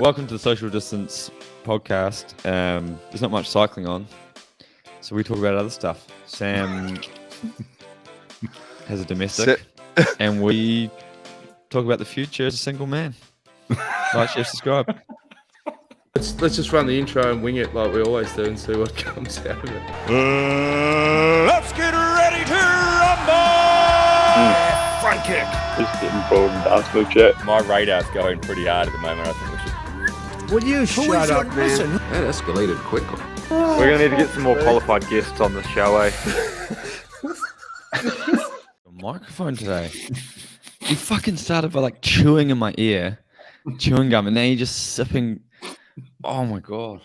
Welcome to the Social Distance podcast. There's not much cycling on, so we talk about other stuff. Sam has a domestic, and we talk about the future as a single man. Like, share, subscribe. Let's just run the intro and wing it like we always do and see what comes out of it. Let's get ready to rumble! Front kick. Just getting bored and dance move chat. My radar's going pretty hard at the moment. I think we should. Will you shut up, man? That escalated quickly. We're going to need to get some more qualified guests on the show, eh? Microphone today. You fucking started by like chewing in my ear, chewing gum, and now you're just sipping. Oh my god!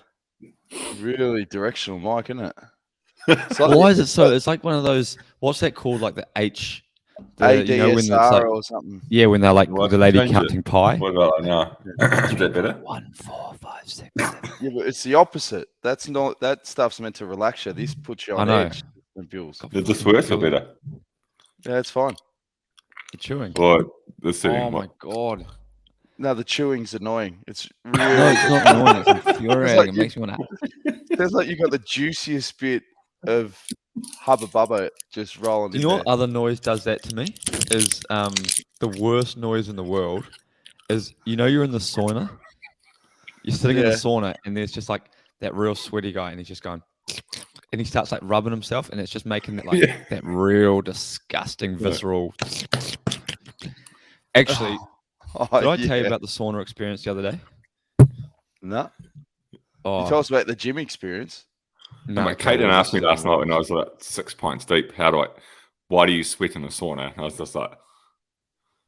Really directional mic, isn't it? Why is it so? It's like one of those. What's that called? Like the H. ADSR like, or something. Yeah, when they're like the lady counting pie. What about now? Is that better? 1, 4, 5, 6, 7. Yeah, but it's the opposite. That's not that stuff's meant to relax you. This puts you on edge. And Bewls. Is this worse or better? Yeah, it's fine. You're chewing. Or the sitting? Oh my god! No, the chewing's annoying. It's really. No, it's not annoying. It's infuriating. Like it makes me want to. Feels like you got the juiciest bit of Hubba Bubba just rolling. You know what other noise does that to me? Is the worst noise in the world. Is you're in the sauna. You're sitting in the sauna, and there's just like that real sweaty guy, and he's just going, and he starts like rubbing himself, and it's just making that like that real disgusting visceral. Actually, did I tell you about the sauna experience the other day? No. Oh, You tell us about the gym experience. No, Caitlin asked me last night when I was like 6 pints deep, why do you sweat in the sauna? And I was just like,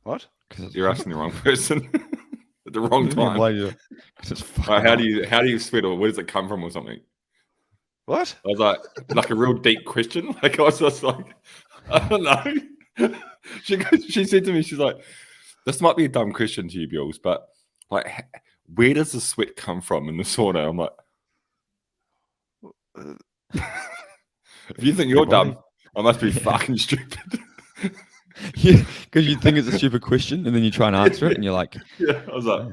what? Because you're asking the wrong person at the wrong time. How do you sweat, or where does it come from, or something? What? I was like a real deep question. Like I was just like, I don't know. She said to me, she's like, this might be a dumb question to you, Bewls, but like, where does the sweat come from in the sauna? I'm like, if you think you're dumb, I must be fucking stupid. Yeah, because you think it's a stupid question, and then you try and answer it, and you're like, yeah. I was like,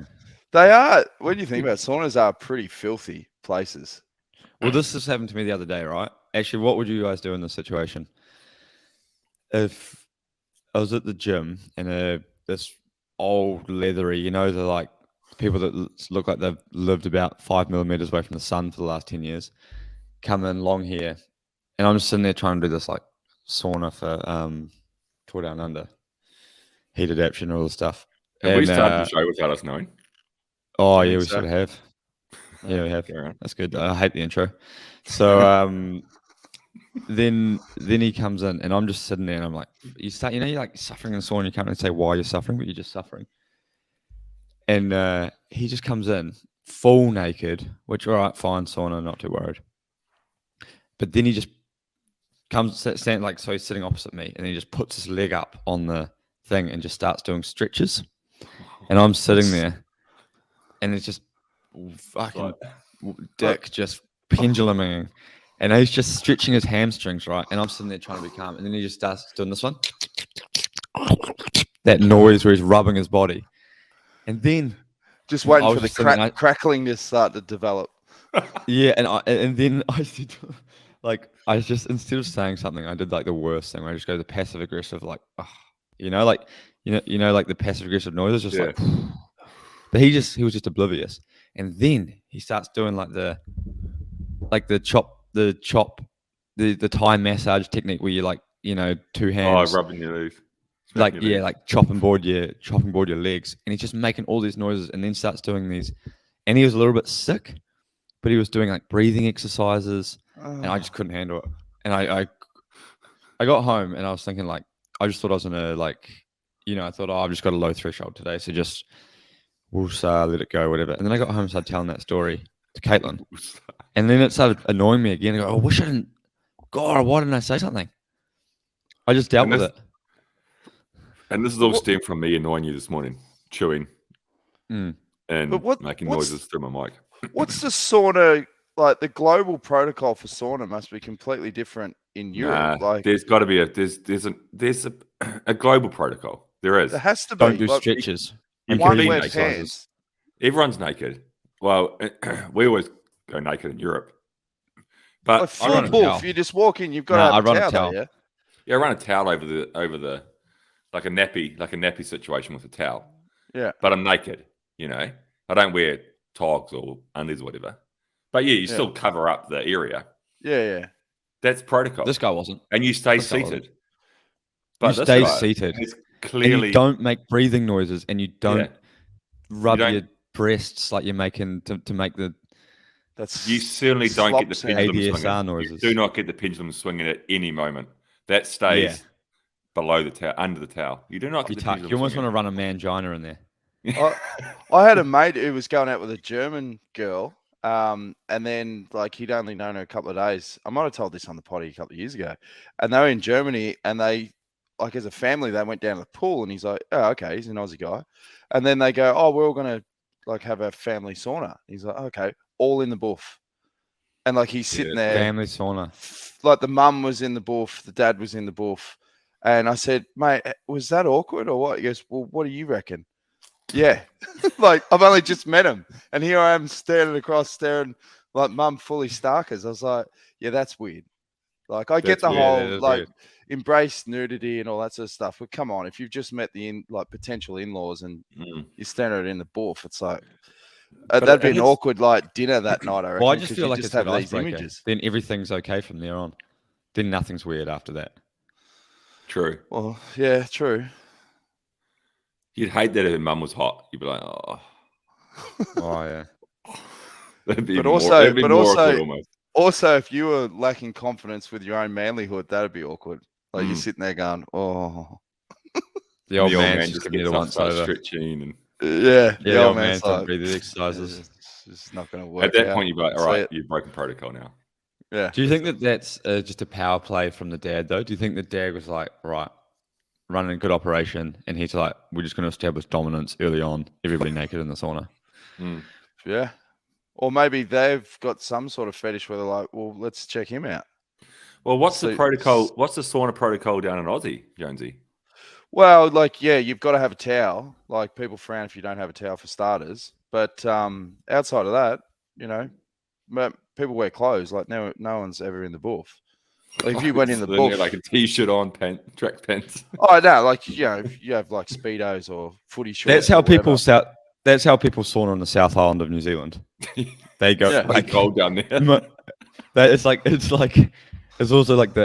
They are. When you think about it, saunas are pretty filthy places. well, this just happened to me the other day, right? Actually, what would you guys do in this situation? If I was at the gym and this old leathery, they're like people that look like they've lived about 5 millimeters away from the sun for the last 10 years, come in long hair, and I'm just sitting there trying to do this like sauna for Tour Down Under, heat adaptation, all the stuff. we started the show without us knowing. Oh yeah, we should have. Yeah, we have. That's good. I hate the intro. So then he comes in, and I'm just sitting there, and I'm like, you're like suffering in the sauna. You can't really say why you're suffering, but you're just suffering. And he just comes in full naked, which all right, fine, sauna, not too worried. But then he just comes, stand like, so he's sitting opposite me, and he just puts his leg up on the thing and just starts doing stretches. And I'm sitting there, and it's just fucking dick just penduluming, and he's just stretching his hamstrings, right? And I'm sitting there trying to be calm, and then he just starts doing this one, that noise where he's rubbing his body, and then just waiting for the crackling to start to develop. Yeah, and then I said, like, I just, instead of saying something, I did like the worst thing where I just go the passive aggressive, like, like the passive aggressive noise, just like. But he was just oblivious, and then he starts doing like the Thai massage technique where you like two hands, rubbing your legs, like chopping board your legs, and he's just making all these noises, and then starts doing these, and he was a little bit sick, but he was doing like breathing exercises, and I just couldn't handle it, and I got home, and I was thinking like, I just thought I was gonna like, I thought, I've just got a low threshold today, so just. We'll let it go, whatever. And then I got home and started telling that story to Caitlin. And then it started annoying me again. I go, I wish I didn't. God, why didn't I say something? I just dealt with it. And this is all stemmed from me annoying you this morning, chewing and making noises through my mic. What's the sauna, like the global protocol for sauna must be completely different in Europe. There's got to be a global protocol. There is. There has to be. Don't do stretches. One wet hands. Everyone's naked. Well, we always go naked in Europe. But Like I run full a buff. towel. You just walk in. You've got Nah, to I have run a a towel, towel. though, yeah. yeah, run a towel over the like a nappy situation with a towel. Yeah. But I'm naked, you know. I don't wear togs or undies or whatever. But yeah, you still cover up the area. Yeah. That's protocol. This guy wasn't. And you stay This guy wasn't. seated. But You this stay guy seated. is And clearly you don't make breathing noises, and you don't rub don't- your breasts like you're making to make the That's you certainly don't get the slop pendulum ADSR swinging. noises. You do not get the pendulum swinging at any moment. That stays below the towel, under the towel. You do not you get the tuck. pendulum You almost swinging. want to run a mangina in there. I had a mate who was going out with a German girl, and then like he'd only known her a couple of days. I might have told this on the potty a couple of years ago, and they were in Germany, and they like as a family they went down to the pool, and he's like, oh okay, he's an Aussie guy, and then they go, oh we're all gonna like have a family sauna. He's like, okay, all in the buff, and like he's sitting there, Family sauna. like the mum was in the buff, the dad was in the buff, and I said, mate, was that awkward or what? He goes, well, what do you reckon? Yeah, like I've only just met him, and here I am staring like mum fully starkers. I was like, yeah, that's weird. Like I get the whole like embrace nudity and all that sort of stuff, but come on, if you've just met the potential in-laws and you're standing in the buff, it's like that'd be an awkward like dinner that night. I reckon. Well, I just feel like just it's have an these icebreaker. images. Then everything's okay from there on. Then nothing's weird after that. True. Well, yeah, true. You'd hate that if your mum was hot. You'd be like, oh. Oh yeah. That'd be But more, also- that'd be but more also- awkward almost. Also, if you were lacking confidence with your own manlyhood, that'd be awkward. Like you're sitting there going, oh. The old man just just gets giving you the up, once starts over. stretching, and Yeah, The old man's man's like, like, breathing exercises. It's not going to work. at that out. point you'd be like, all See right, it. you've broken protocol now. Yeah. Do you think that that's just a power play from the dad, though? Do you think the dad was like, right, running a good operation, and he's like, we're just going to establish dominance early on, everybody naked in the sauna? Yeah. Or maybe they've got some sort of fetish where they're like, well, let's check him out. Well, what's the So- protocol? What's the sauna protocol down in Aussie, Jonesy? Well, like, yeah, you've got to have a towel. Like, people frown if you don't have a towel for starters. But outside of that, you know, people wear clothes. Like, no one's ever in the buff. Like, if you went in the Then they're buff, like a t-shirt on, track pants. oh no, like you know, if you have like speedos or footy shorts. That's how or whatever. That's how people sauna on the South Island of New Zealand. They go Yeah. Like gold down there. it's also like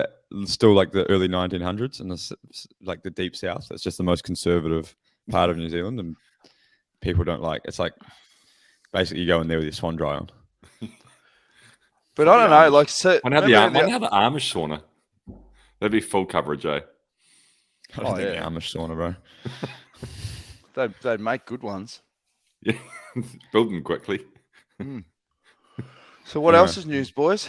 still like the early 1900s and like the deep south. It's just the most conservative part of New Zealand, and people don't like. It's like basically you go in there with your swan dry on. But I don't know, like, so Why not remember the Amish sauna? That'd be full coverage, eh? I don't think yeah. the Amish sauna, bro. they'd make good ones. Yeah, build them quickly. So what else is news, boys?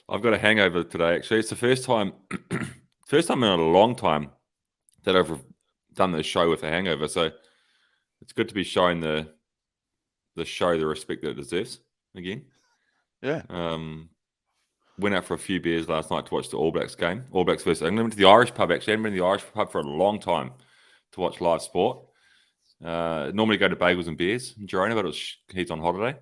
I've got a hangover today. Actually, it's the first time in a long time that I've done this show with a hangover. So it's good to be showing the show the respect that it deserves again. Yeah. Went out for a few beers last night to watch the All Blacks game. All Blacks versus England. Went to the Irish pub, actually. I haven't been to the Irish pub for a long time to watch live sport. Normally go to bagels and beers in Girona, but he's on holiday.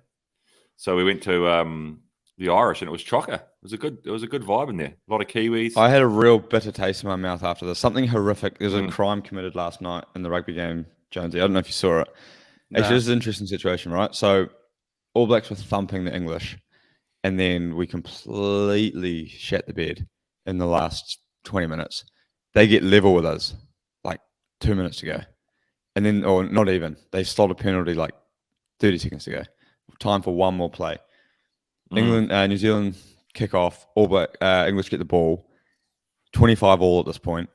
So we went to the Irish, and it was chocker. It was a good vibe in there. A lot of Kiwis. I had a real bitter taste in my mouth after this. Something horrific. There was a crime committed last night in the rugby game, Jonesy. I don't know if you saw it. Actually, this is an interesting situation, right? So All Blacks were thumping the English, and then we completely shat the bed in the last 20 minutes. They get level with us like 2 minutes to go. And then, or not even, they slot a penalty like 30 seconds to go. Time for one more play. England, New Zealand kick off. All Black English get the ball. 25 all at this point.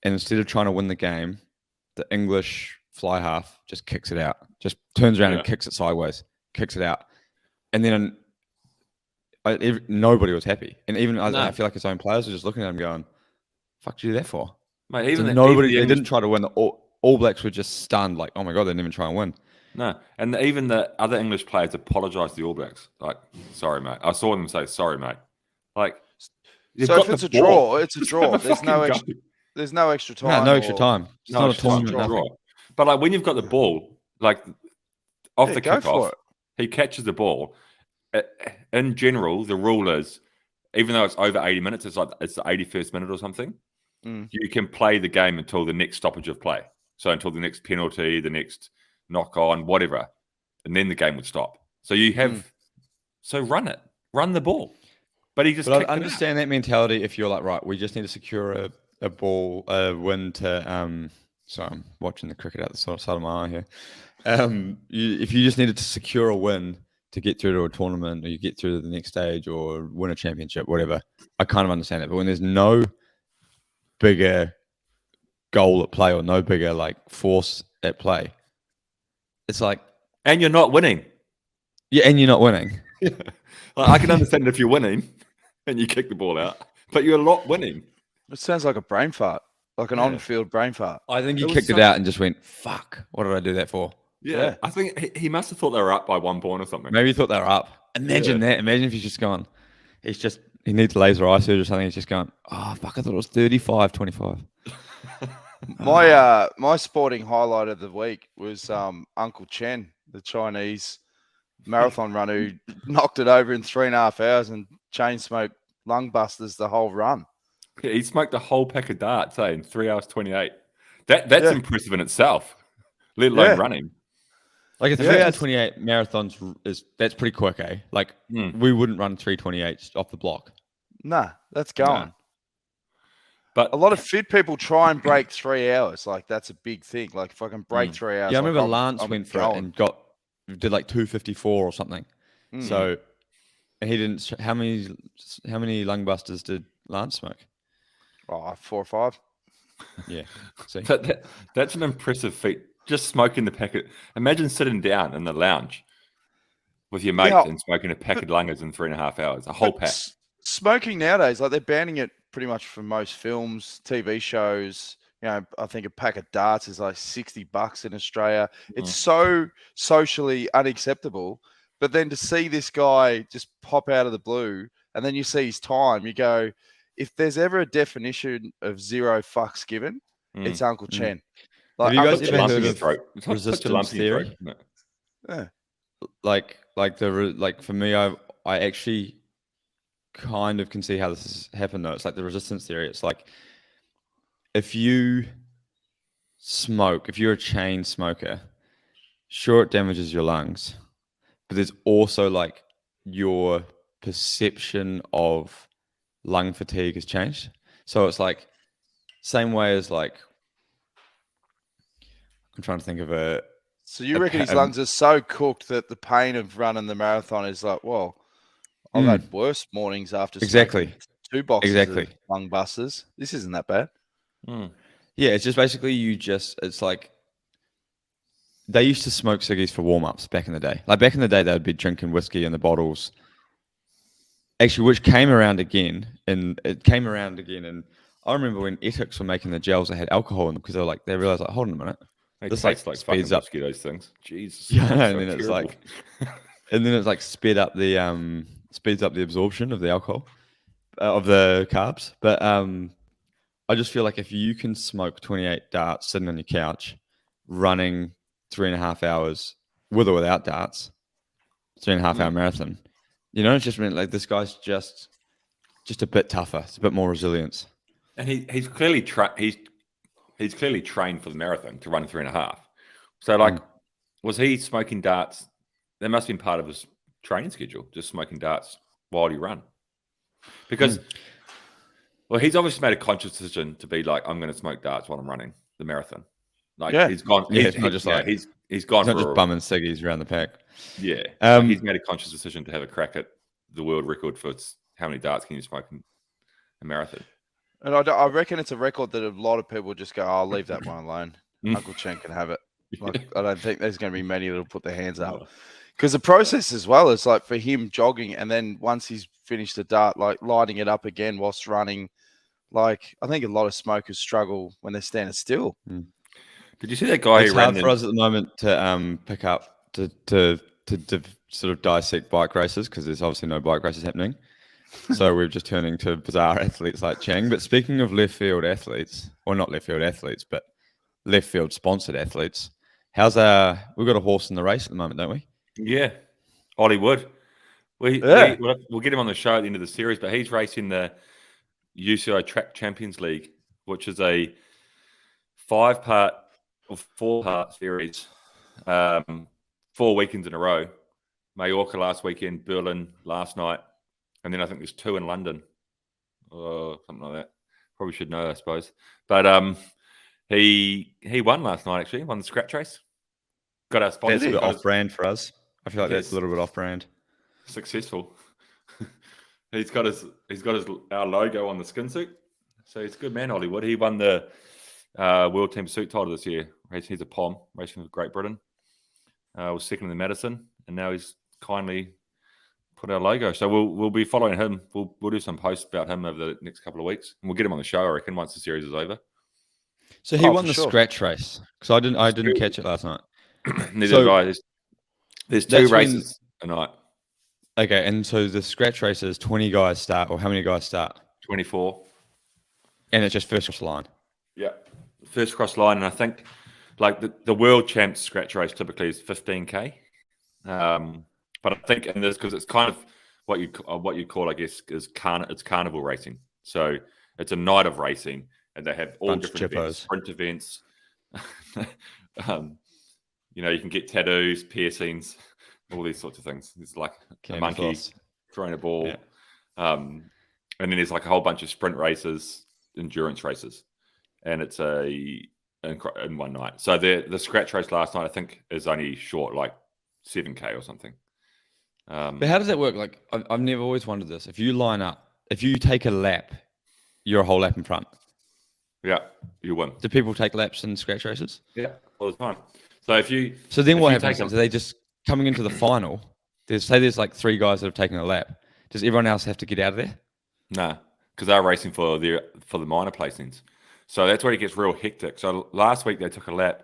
And instead of trying to win the game, the English fly half just kicks it out. Just turns around and kicks it sideways. Kicks it out. And then nobody was happy. And even I feel like his own players were just looking at him going, "Fuck, did you do that for?" Mate, So even they didn't try to win. All Blacks were just stunned, like, "Oh my god, they didn't even try and win." No, and even the other English players apologised to the All Blacks. Like, sorry, mate. I saw them say, sorry, mate. Like, So if it's a draw, it's a draw. There's no extra. There's no extra time. No extra time. It's not a tournament. But like when you've got the ball, like off the go kickoff, for it. he catches the ball. In general, the rule is, even though it's over 80 minutes, it's the 81st minute or something. You can play the game until the next stoppage of play. So until the next penalty, the next knock on, whatever, and then the game would stop. So you have, so run the ball. But he just. But I understand that mentality. If you're like, right, we just need to secure a ball, a win to. So I'm watching the cricket out the side of my eye here. If you just needed to secure a win to get through to a tournament, or you get through to the next stage, or win a championship, whatever, I kind of understand it. But when there's no bigger goal at play or no bigger like force at play, it's like, and you're not winning. Yeah, and you're not winning. I can understand if you're winning and you kick the ball out, but you're not winning. It sounds like a brain fart, like an on-field brain fart. I think he kicked it out and just went, "Fuck! What did I do that for?" Yeah. I think he must have thought they were up by 1 point or something. Maybe he thought they were up. Imagine that. Imagine if he's just gone. He needs laser eye surgery or something. He's just going, "Oh fuck! I thought it was 35-25." My sporting highlight of the week was Uncle Chen, the Chinese marathon runner who knocked it over in 3.5 hours and chain smoked lung busters the whole run. Yeah, he smoked a whole pack of darts in 3 hours 28. That's impressive in itself, let alone running. Like a 3 hour 28 marathons that's pretty quick, eh? Like we wouldn't run 3:28 off the block. Nah, that's going. Nah. But a lot of fit people try and break 3 hours. Like that's a big thing. Like if I can break 3 hours. Yeah, I remember Lance went for it and did like 2:54 or something. So, and he didn't. How many lung busters did Lance smoke? Oh, 4 or 5. Yeah. See? That's an impressive feat. Just smoking the packet. Imagine sitting down in the lounge with your mates and smoking a pack of lungers in 3.5 hours, a whole pack. Smoking nowadays, like they're banning it pretty much for most films, TV shows. You know, I think a pack of darts is like $60 in Australia. It's so socially unacceptable. But then to see this guy just pop out of the blue, and then you see his time, you go, if there's ever a definition of 0 fucks given, it's Uncle Chen. Like, have you guys ever heard of resistance theory? No. Yeah. Like for me, I actually kind of can see how this has happened though. It's like the resistance theory. It's like if you smoke, if you're a chain smoker, sure it damages your lungs, but there's also like your perception of lung fatigue has changed. So it's like same way as like I'm trying to think of a. So you reckon his lungs are so cooked that the pain of running the marathon is like, well, I've had worse mornings after exactly 2 boxes of lung busters. This isn't that bad. Yeah, it's just basically it's like they used to smoke ciggies for warm-ups back in the day. Like back in the day, they would be drinking whiskey in the bottles. Actually, which came around again, and I remember when Etiquette were making the gels that had alcohol in them because they realized like, hold on a minute. This tastes like speeds up those things. Jesus. Yeah, and then it's like, and then it's like speeds up the absorption of the alcohol, of the carbs. But I just feel like if you can smoke 28 darts sitting on your couch, running 3.5 hours with or without darts, 3.5 hour marathon, it's just meant like this guy's just a bit tougher. It's a bit more resilience. And he's clearly he's clearly trained for the marathon to run 3.5. So, like, was he smoking darts? That must have been part of his training schedule, just smoking darts while he ran. Because, well, he's obviously made a conscious decision to be like, I'm going to smoke darts while I'm running the marathon. Like, he's gone. Yeah, he's not just like he's gone. He's not just bumming ciggies around the pack. Yeah, he's made a conscious decision to have a crack at the world record for how many darts can you smoke in a marathon. And I reckon it's a record that a lot of people just go, I'll leave that one alone. Uncle Chen can have it. Like, I don't think there's going to be many that'll put their hands up. Because the process as well is like for him jogging and then once he's finished the dart, like lighting it up again whilst running. Like, I think a lot of smokers struggle when they're standing still. Did you see that guy It's who ran hard for us at the moment to pick up, to sort of dissect bike races because there's obviously no bike races happening. So we're just turning to bizarre athletes like Chang. But speaking of left field athletes, or not left field athletes, but left field sponsored athletes, we've got a horse in the race at the moment, don't we? Yeah. Ollie Wood. Yeah. We'll get him on the show at the end of the series, but he's racing the UCI Track Champions League, which is a 4-part series, 4 weekends in a row. Mallorca last weekend, Berlin last night, and then I think there's 2 in London, or something like that. Probably should know, I suppose. But he won last night. Actually, won the scratch race. Got our sponsor. That's a bit off-brand for us. I feel like that's Yes. a little bit off-brand. Successful. He's got our logo on the skin suit, so he's a good man, Hollywood. He won the World Team Pursuit title this year. He's a POM racing for Great Britain. Was second in the Madison, and now he's kindly put our logo. So we'll be following him. We'll do some posts about him over the next couple of weeks, and we'll get him on the show, I reckon, once the series is over. So he won for the sure. scratch race because I didn't catch it last night. Neither So did I. There's 2 that's when- races a night. Okay, and so the scratch race is 20 guys start, or how many guys start? 24. And it's just first cross line. Yeah, first cross line, and I think like the world champs scratch race typically is 15K. But I think in this, because it's kind of what you call, I guess, is it's carnival racing. So it's a night of racing, and they have all Bunch of different events, chippos. sprint events. You can get tattoos, piercings, all these sorts of things. It's like a monkey Camouflage. throwing a ball, Yeah. and then there's like a whole bunch of sprint races, endurance races, and it's in one night. So the scratch race last night, I think, is only short, like 7K or something. But how does that work? Like, I've never always wondered this. If you line up, if you take a lap, you're a whole lap in front. Yeah, you win. Do people take laps in scratch races? Yeah, all the time. So if you So then if what you happens? take Is they just coming into the final? There's like 3 guys that have taken a lap. Does everyone else have to get out of there? Nah, because they're racing for the minor placings. So that's where it gets real hectic. So last week they took a lap.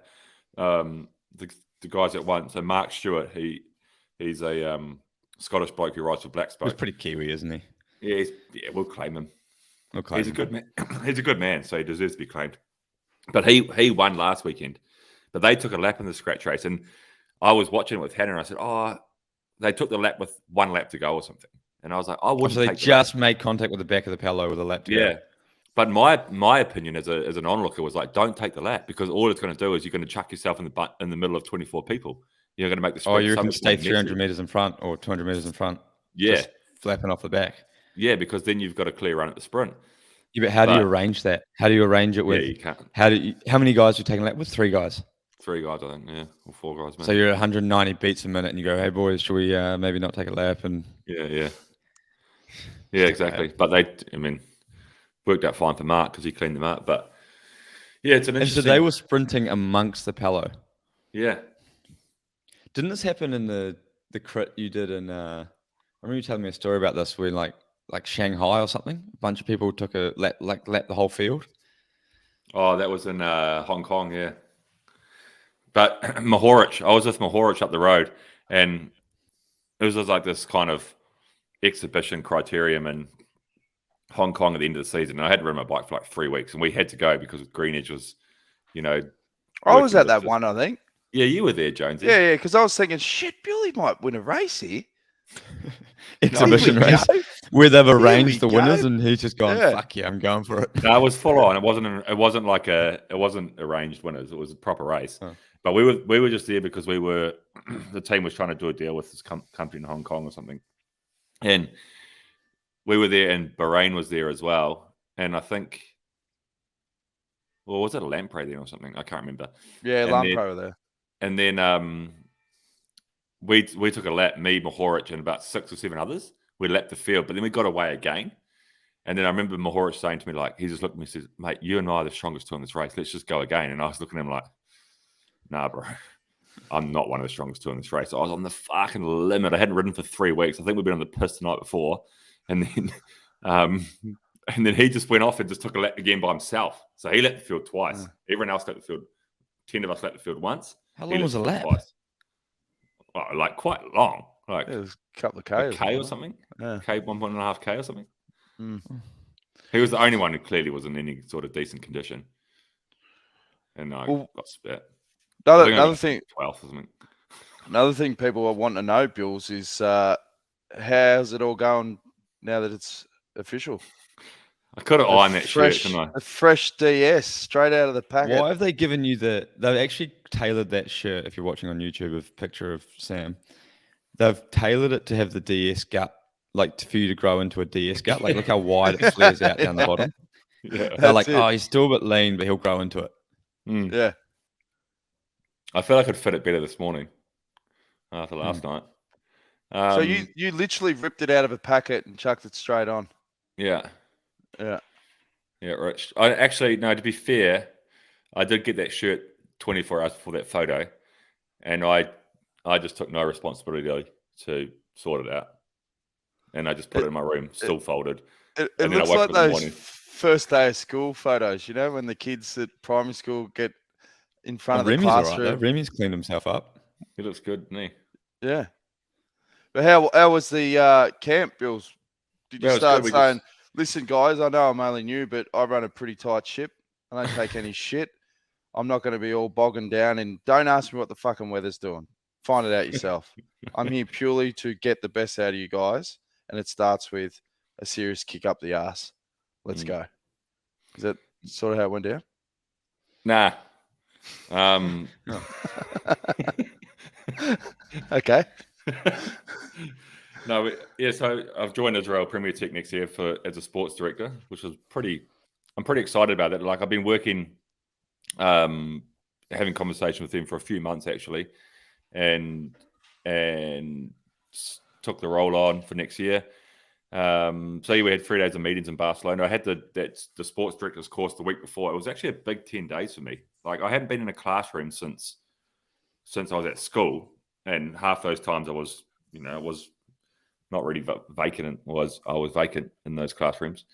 The guys that won. So Mark Stewart, he's a Scottish bloke who rides for Black He's Spoke. pretty Kiwi, isn't he? Yeah, we'll claim him. Okay. He's a good man. He's a good man, so he deserves to be claimed. But he won last weekend. But they took a lap in the scratch race, and I was watching it with Hannah, and I said, "Oh, they took the lap with 1 lap to go or something." And I was like, "I wouldn't." So they take the just made contact with the back of the Palo with a lap to go. Yeah. But my opinion as an onlooker was like, don't take the lap, because all it's going to do is you're going to chuck yourself in the middle of 24 people. You're going to make the sprint. Oh, you so can much stay more 300 messy. meters in front or 200 meters in front. Yeah, Just flapping off the back. yeah, because then you've got a clear run at the sprint. Yeah, but how do you But- arrange that? How do you arrange it with? Yeah, you can't. How many guys are you taking a lap with? 3 guys. 3 guys, I think. Yeah, or 4 guys. Maybe. So you're at 190 beats a minute, and you go, "Hey boys, should we maybe not take a lap?" And Yeah, exactly. But worked out fine for Mark because he cleaned them up. But yeah, it's an and so interesting. they were sprinting amongst the Palo. Yeah, Didn't this happen in the crit you did in? I remember you telling me a story about this when like Shanghai or something. A bunch of people took a lap the whole field. Oh, that was in Hong Kong, yeah. But Mahorich, I was with Mahorich up the road, and it was just like this kind of exhibition criterium in Hong Kong at the end of the season. And I had to ride my bike for like 3 weeks, and we had to go because Greenedge was, I was working at that with the- one, I think. Yeah, you were there, Jonesy. Yeah, because I was thinking, shit, Billy might win a race here. Exhibition Here we race go. where they've we arranged the go. winners, and he's just gone, Yeah. "Fuck yeah, I'm going for it." No, it was full on. It wasn't arranged winners. It was a proper race. Oh. But we were just there because the team was trying to do a deal with this company in Hong Kong or something, and we were there, and Bahrain was there as well. And I think, well, was it a Lamprey then or something? I can't remember. Yeah, And Lamprey then- were there. And then we took a lap, me, Mahorich, and about 6 or 7 others. We lapped the field, but then we got away again. And then I remember Mahorich saying to me, like, he just looked at me and says, "Mate, you and I are the strongest 2 in this race. Let's just go again." And I was looking at him like, "Nah, bro, I'm not one of the strongest 2 in this race." I was on the fucking limit. I hadn't ridden for 3 weeks. I think we'd been on the piss the night before. And then he just went off and just took a lap again by himself. So he lapped the field twice. Everyone else lapped the field. 10 of us lapped the field once. How He long lapped was the a field lap? twice. Oh, like quite long. Like It was a couple of a Ks. K or something. Yeah. K, 1.5 K or something. Mm. He was the only one who clearly was in any sort of decent condition. And I Well, got spit. Another thing, 12th or something. Another thing people want to know, Bills, is how's it all going now that it's official? I could have ironed that shirt, fresh, couldn't I? a fresh DS straight out of the packet. Why have they given you they've actually tailored that shirt, if you're watching on YouTube, a picture of Sam. They've tailored it to have the DS gut, like for you to grow into a DS gut. Like, look how wide it flares out down the bottom. Yeah. They're like, it. oh, he's still a bit lean, but he'll grow into it. Mm. Yeah. I feel like I could fit it better this morning after last night. So you literally ripped it out of a packet and chucked it straight on. Yeah. Yeah. Yeah, Rich. I actually, no, to be fair, I did get that shirt 24 hours before that photo, and I just took no responsibility to sort it out. And I just put it in my room, still folded. It And then I looks woke like up in the those morning. first day of school photos, you know, when the kids at primary school get in front of the Remy's all right, classroom. though. Remy's cleaned himself up. He looks good, doesn't he? Yeah. But how was the camp, Bills? Did you Yeah, it was start good. We saying, listen, guys, I know I'm only new, but I run a pretty tight ship. I don't take any shit. I'm not going to be all bogging down, and don't ask me what the fucking weather's doing. Find it out yourself. I'm here purely to get the best out of you guys, and it starts with a serious kick up the ass. Let's go. Is that sort of how it went down? Nah. Okay. No, so I've joined Israel Premier Tech next year as a sports director, which was I'm pretty excited about that. Like, I've been working, having conversation with them for a few months actually, and took the role on for next year. So yeah, we had 3 days of meetings in Barcelona. I had the sports director's course the week before. It was actually a big 10 days for me. Like, I hadn't been in a classroom since I was at school, and half those times I was not really vacant. I was vacant in those classrooms.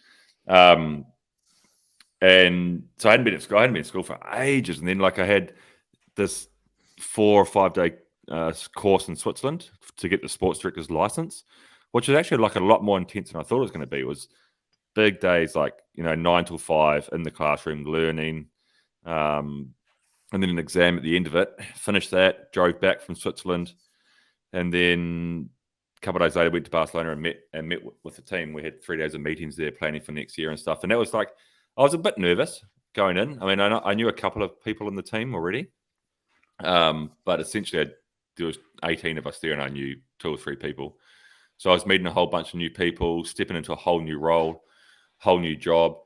And so I hadn't been at school. I hadn't been at school for ages. And then, like, I had this 4 or 5 day course in Switzerland to get the sports director's license, which is actually like a lot more intense than I thought it was going to be. It was big days, like, 9 till 5 in the classroom learning, and then an exam at the end of it. Finished that, drove back from Switzerland, and then a couple of days later went to Barcelona and met with the team. We had 3 days of meetings there, planning for next year and stuff. And that was like, I was a bit nervous going in. I mean, I knew a couple of people in the team already, but essentially there was 18 of us there, and I knew 2 or 3 people. So I was meeting a whole bunch of new people, stepping into a whole new role, whole new job.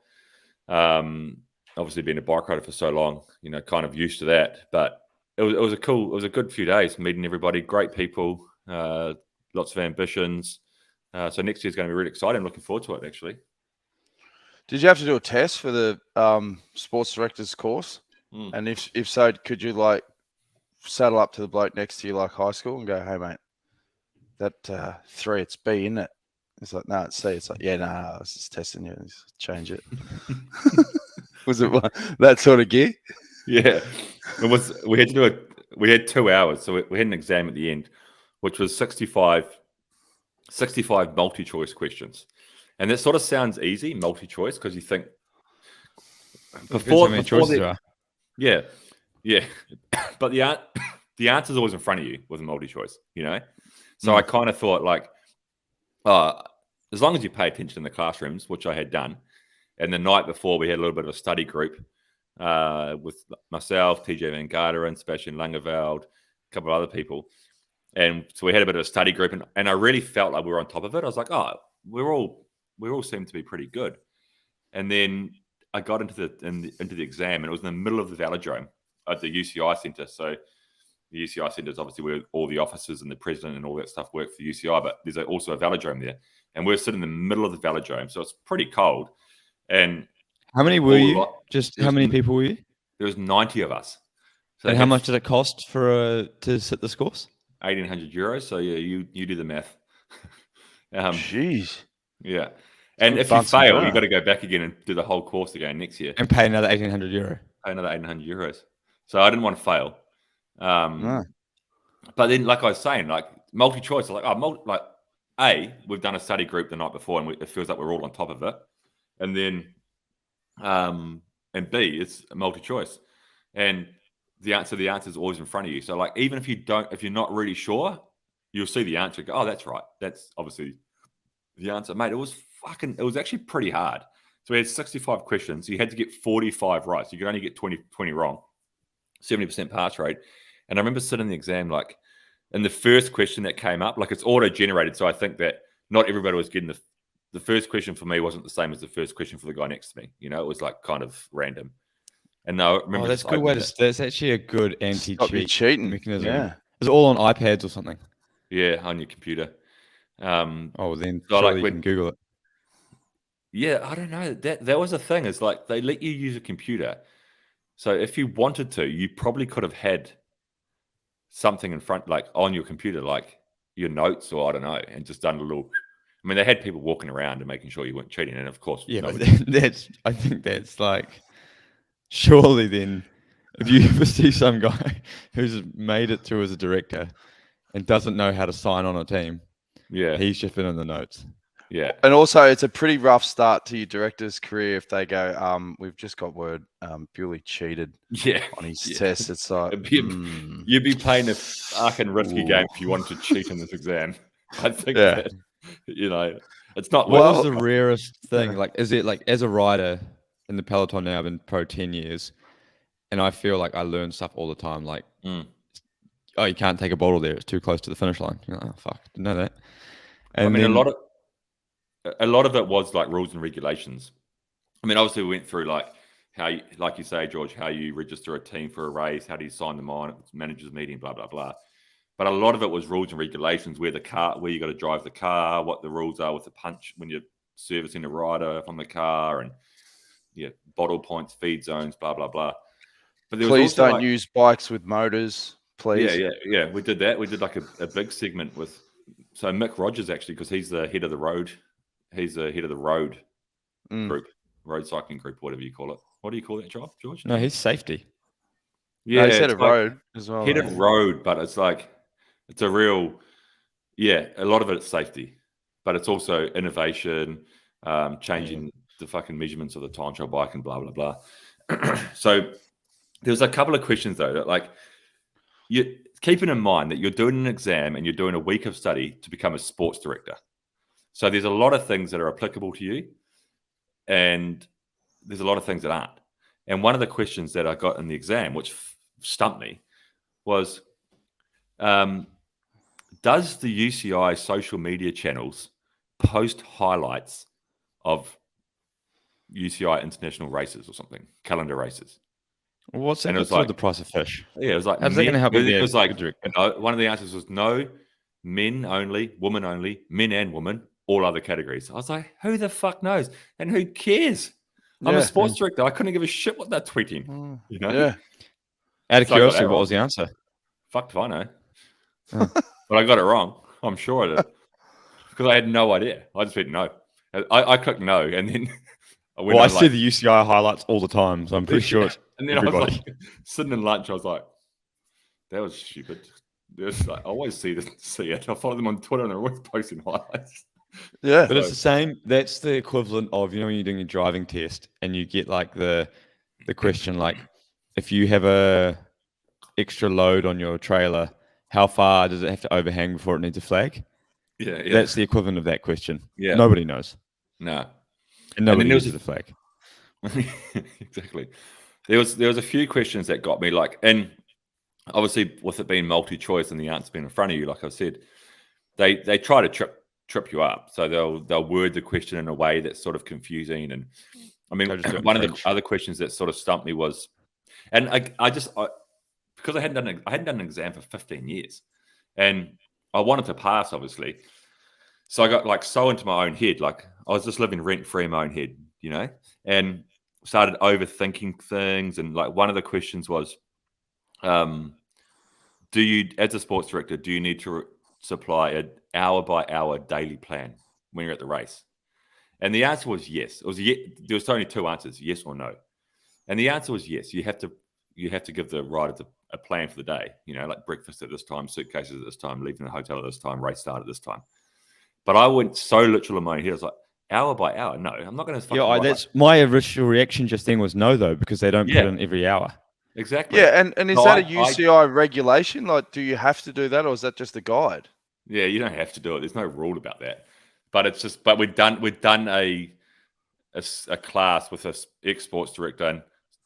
Obviously, being a bike rider for so long, kind of used to that. But it was a good few days meeting everybody, great people, lots of ambitions. So next year's going to be really exciting. I'm looking forward to it, actually. Did you have to do a test for the sports director's course? And if so, could you like saddle up to the bloke next to you like high school and go, hey, mate, that 3, it's B, isn't it? It's like, no, it's C. It's like, yeah, no, I was just testing you. Just change it. Was it that sort of gear? Yeah. It was. We had to do it. We had 2 hours. So we had an exam at the end, which was 65 multi-choice questions. And that sort of sounds easy, multi-choice, because you think before choices are. Yeah. But the answer's always in front of you with a multi-choice, So I kind of thought, like, as long as you pay attention in the classrooms, which I had done, and the night before we had a little bit of a study group with myself, TJ Van Garderen, Sebastian Langeveld, a couple of other people. And so we had a bit of a study group, and I really felt like we were on top of it. I was like, oh, we all seem to be pretty good. And then I got into the exam, and it was in the middle of the velodrome at the UCI Centre. So the UCI Centre is obviously where all the officers and the president and all that stuff work for UCI, but there's also a velodrome there. And we're sitting in the middle of the velodrome, so it's pretty cold. And how many were you? How many people were you? There was 90 of us. So and how much did it cost to sit this course? €1,800. So yeah, you do the math. Jeez. Yeah. And if you fail, you've got to go back again and do the whole course again next year. And pay another €1,800. Pay another €800. So I didn't want to fail. No. But then, like I was saying, like multi-choice, we've done a study group the night before, and it feels like we're all on top of it. And then, and B, it's a multi-choice. And the answer is always in front of you. So like, even if you're not really sure, you'll see the answer. Go, oh, that's right. That's obviously the answer, mate. It was actually pretty hard. So we had 65 questions. You had to get 45 right. So you could only get 20 wrong, 70% pass rate. And I remember sitting in the exam, like, in the first question that came up, like, it's auto-generated. So I think that not everybody was getting the first question for me wasn't the same as the first question for the guy next to me. You know, it was like kind of random. And no, remember, that's a good way to. That's actually a good anti-cheat cheating mechanism. Yeah, It's all on iPads or something. Yeah, on your computer. Then so surely like you can Google it. Yeah, I don't know. That was a thing. Is like they let you use a computer. So if you wanted to, you probably could have had something in front, like on your computer, like your notes, or I don't know, and just done a little. I mean, they had people walking around and making sure you weren't cheating, and of course, Yeah, but nobody. I think that's like, surely then, if you ever see some guy who's made it through as a director and doesn't know how to sign on a team, Yeah, he's just been in the notes. yeah, and also it's a pretty rough start to your director's career if they go, we've just got word, Bewley cheated yeah. on his Yeah. test. It's like, You'd be playing a fucking risky game if you wanted to cheat in this exam. I think Yeah. that, it's not. What Well- was the rarest thing? Like, is it like, as a rider in the peloton now, I've been pro 10 years, and I feel like I learn stuff all the time. Like, oh, you can't take a bottle there; it's too close to the finish line. You're like, oh fuck, didn't know that. And I mean, then, a lot of it was like rules and regulations. I mean, obviously, we went through like how, like you say, George, how you register a team for a race, how do you sign them on, managers meeting, blah blah blah. But a lot of it was rules and regulations, where you got to drive the car, what the rules are with the punch when you're servicing a rider from the car, and bottle points, feed zones, blah blah blah. But there was please also, don't use bikes with motors, please. Yeah. We did that. We did like a big segment with Mick Rogers, actually, because he's the head of the road. He's the head of the road group, road cycling group, whatever you call it. What do you call that job, George? no, he's safety. Yeah, he's head it's of like road as well. head of road, but it's like, it's a real, a lot of it is safety, but it's also innovation, changing the fucking measurements of the time trial bike and blah, blah, blah. So there's a couple of questions though, that like, you keeping in mind that you're doing an exam and you're doing a week of study to become a sports director. So there's a lot of things that are applicable to you, and there's a lot of things that aren't. And one of the questions that I got in the exam, which stumped me, was, does the UCI social media channels post highlights of UCI international races or something, calendar races? What's that? And it was What's like the price of fish? Yeah, it was like, how's that going to help you? It was like, one of the answers was no, men only, women only, men and women, all other categories. I was like, who the fuck knows? And who cares? I'm a sports director. I couldn't give a shit what they're tweeting. Yeah. Out of So I got curiosity, that what wrong. was the answer? Fuck if I know. But I got it wrong. I'm sure I did. Because I had no idea. I just went no. I clicked no, and then I went. Well, I on, see the UCI highlights all the time, so I'm pretty sure it's And then everybody. I was like, sitting in lunch, I was like, that was stupid. Like, I always see it. I follow them on Twitter and they're always posting highlights. Yeah. But it's the same. That's the equivalent of, when you're doing a driving test and you get like the question, like, if you have a extra load on your trailer, how far does it have to overhang before it needs a flag? Yeah. That's the equivalent of that question. Yeah. Nobody knows. No. And nobody there was uses a flag. Exactly. There was a few questions that got me, like, and obviously with it being multi-choice and the answer being in front of you, like I said, they try to trip you up. So they'll word the question in a way that's sort of confusing. And I mean, one of the other questions that sort of stumped me was, and I because I hadn't done an exam for 15 years, and I wanted to pass, obviously. So I got like so into my own head, like I was just living rent free in my own head, and started overthinking things. And like one of the questions was, do you, as a sports director, do you need to supply an hour by hour daily plan when you're at the race? And the answer was yes. There was only two answers, yes or no. And the answer was yes. You have to give the rider a plan for the day, like breakfast at this time, suitcases at this time, leaving the hotel at this time, race start at this time. But I went so literal in my head. I was like, hour by hour? No, I'm not going to. Yeah, that's my initial reaction just then was no, though, because they don't put in every hour. Exactly. Yeah, and is No, that a I- UCI regulation? Like, do you have to do that, or is that just a guide? Yeah, you don't have to do it. There's no rule about that. But it's just, but we've done a class with this ex sports director,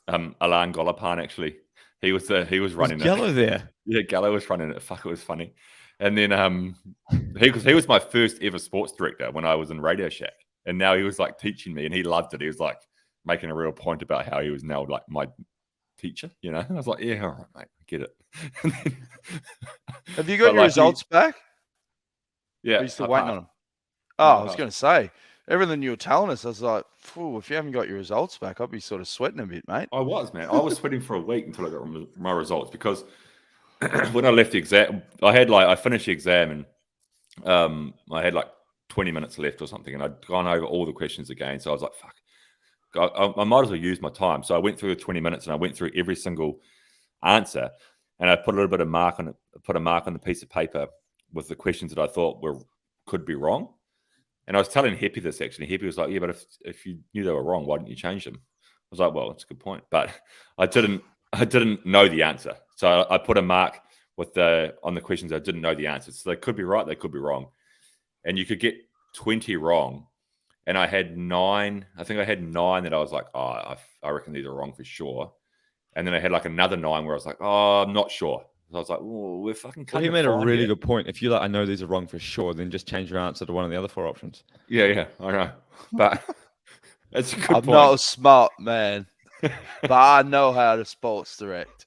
and Alan Golapan actually. He was running it. Gallo there. Yeah, Gallo was running it. Fuck, it was funny. And then he was my first ever sports director when I was in Radio Shack, and now he was like teaching me, and he loved it. He was like making a real point about how he was now like my teacher, you know. And I was like, yeah, all right, mate, I get it. Have you got your results back? Yeah, Are you still waiting on them? No, Oh, I was going to say, everything you were telling us, I was like, phew, if you haven't got your results back, I'd be sort of sweating a bit, mate. I was, man. I was sweating for a week until I got my results, because when I left the exam, I finished the exam, and I had like 20 minutes left or something, and I'd gone over all the questions again. So I was like, fuck, I might as well use my time. So I went through the 20 minutes and I went through every single answer, and I put a little bit of mark on it, put a mark on the piece of paper with the questions that I thought could be wrong. And I was telling Heppy this actually. Heppy was like, yeah, but if you knew they were wrong, why didn't you change them? I was like, well, that's a good point. But I didn't know the answer. So I put a mark on the questions I didn't know the answer. So they could be right, they could be wrong. And you could get 20 wrong. And I had 9. I think I had 9 that I was like, oh, I reckon these are wrong for sure. And then I had like another 9 where I was like, oh, I'm not sure. So I was like, oh, we're fucking cutting. Well, he made a really good point. If you're like, I know these are wrong for sure, then just change your answer to one of the other 4 options. Yeah, I know. But it's a good point. I'm not a smart man, but I know how to sports direct.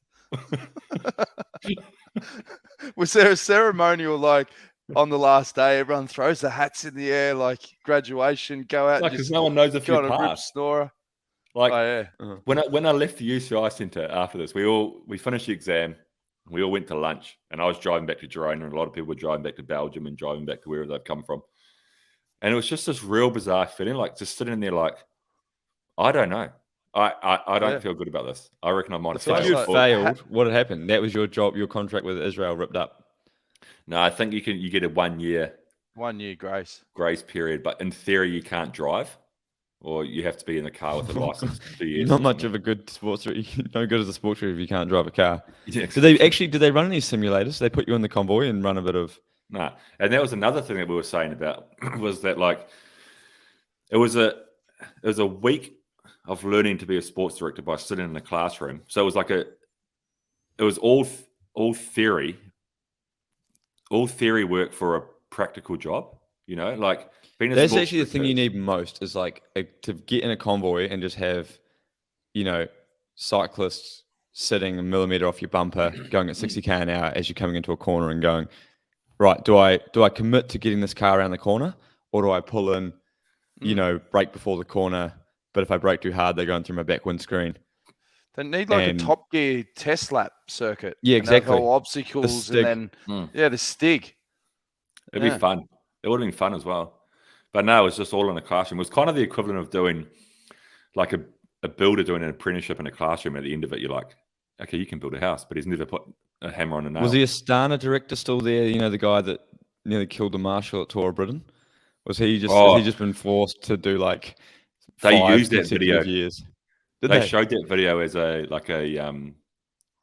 Was there a ceremonial like on the last day? Everyone throws the hats in the air, like graduation, go out. Because no one knows if you got a rip passed. snorer. Like, oh, yeah. when I left the UCI centre after this, we finished the exam. We all went to lunch, and I was driving back to Girona, and a lot of people were driving back to Belgium and driving back to wherever they've come from. And it was just this real bizarre feeling, like just sitting there, like, I don't know. I don't feel good about this. I reckon I might have failed. If you failed, what had happened? That was your job. Your contract with Israel ripped up. No, I think you get a 1 year 1 year grace period, but in theory you can't drive, or you have to be in the car with a license. 2 years. You're not much of a good sports. No good as a sports if you can't drive a car. Yeah. Did they run any simulators? They put you in the convoy and run a bit of. Nah, and that was another thing that we were saying about was that like it was a week of learning to be a sports director by sitting in a classroom. So it was like it was all theory work for a practical job. You know, like being a That's actually the thing you need most is like to get in a convoy and just have, cyclists sitting a millimeter off your bumper, going at 60k an hour as you're coming into a corner and going, right, do I commit to getting this car around the corner, or do I pull in, brake before the corner? But if I brake too hard, they're going through my back windscreen. They need like a Top Gear test lap circuit. Yeah, exactly. All obstacles and then the Stig. It'd be fun. It would have been fun as well. But no, it was just all in a classroom. It was kind of the equivalent of doing like a builder doing an apprenticeship in a classroom. At the end of it, you're like, okay, you can build a house, but he's never put a hammer on a nail. Was the Astana director still there? The guy that nearly killed the marshal at Tour of Britain? Was he just? Has he just been forced to do like? They used that video. Years. They showed that video as a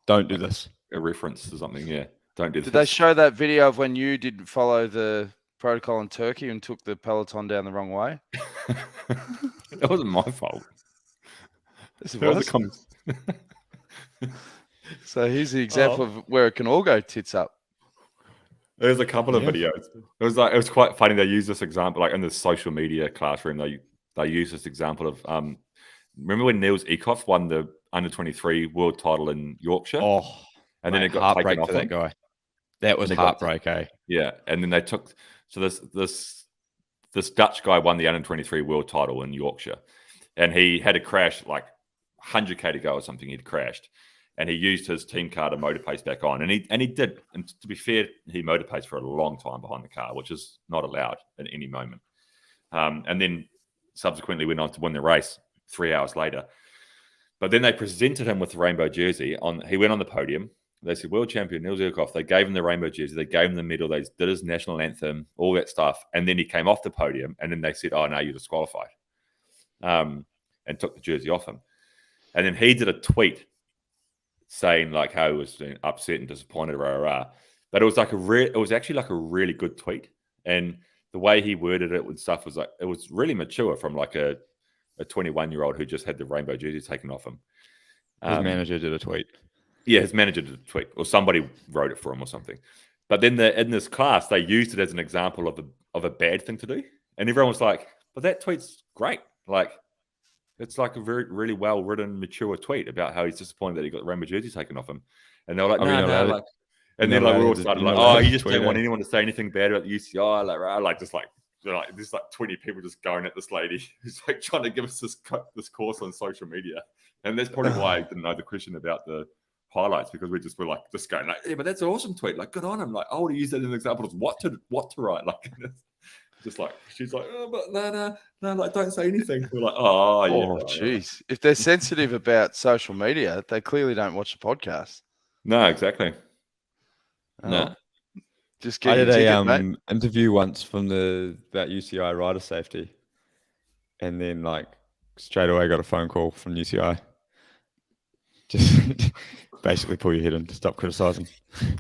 don't do this. A reference to something. Yeah, don't do this. Did they show that video of when you didn't follow the protocol in Turkey and took the peloton down the wrong way? That wasn't my fault. Yes, it was. So here's the example of where it can all go tits up. There's a couple of videos. It was quite funny. They use this example, like in the social media classroom. They use this example of remember when Niels Eekhoff won the under-23 world title in Yorkshire? Oh, and then it got taken off for that guy. That was heartbreak, eh? Yeah, and then they took this Dutch guy won the under-23 world title in Yorkshire, and he had a crash like 100k to go or something. He'd crashed, and he used his team car to motor pace back on, and he did. And to be fair, he motor paced for a long time behind the car, which is not allowed at any moment. And then subsequently went on to win the race 3 hours later. But then they presented him with the rainbow jersey. He went on the podium. They said, world champion, Niels Eekhoff. They gave him the rainbow jersey. They gave him the medal. They did his national anthem, all that stuff. And then he came off the podium. And then they said, oh, no, you're disqualified. And took the jersey off him. And then he did a tweet saying like how he was upset and disappointed, but it was like it was actually like a really good tweet, and the way he worded it with stuff was like it was really mature from like a 21-year-old who just had the rainbow jersey taken off him. His manager did a tweet. Yeah, his manager did a tweet, or somebody wrote it for him or something. But then in this class, they used it as an example of a bad thing to do, and everyone was like, "But that tweet's great. Like, it's like a really well written, mature tweet about how he's disappointed that he got the rainbow jersey taken off him." And they were like, "No, like." And then like we all started like, "Oh, you just don't want anyone to say anything bad about the UCI." Like just like there's like 20 people just going at this lady who's like trying to give us this course on social media, and that's probably why I didn't know the question about the highlights, because we just were like just going like, yeah, but that's an awesome tweet, like good on him. Like I would have used that as an example of what to write. Like just like she's like, oh, but no, like don't say anything. We're like, oh yeah. Oh jeez, if they're sensitive about social media, they clearly don't watch the podcast. No, exactly. Oh, No. just get I your did ticket, a mate. interview once from about UCI rider safety, and then like straight away got a phone call from UCI. Just basically pull your head in to stop criticising.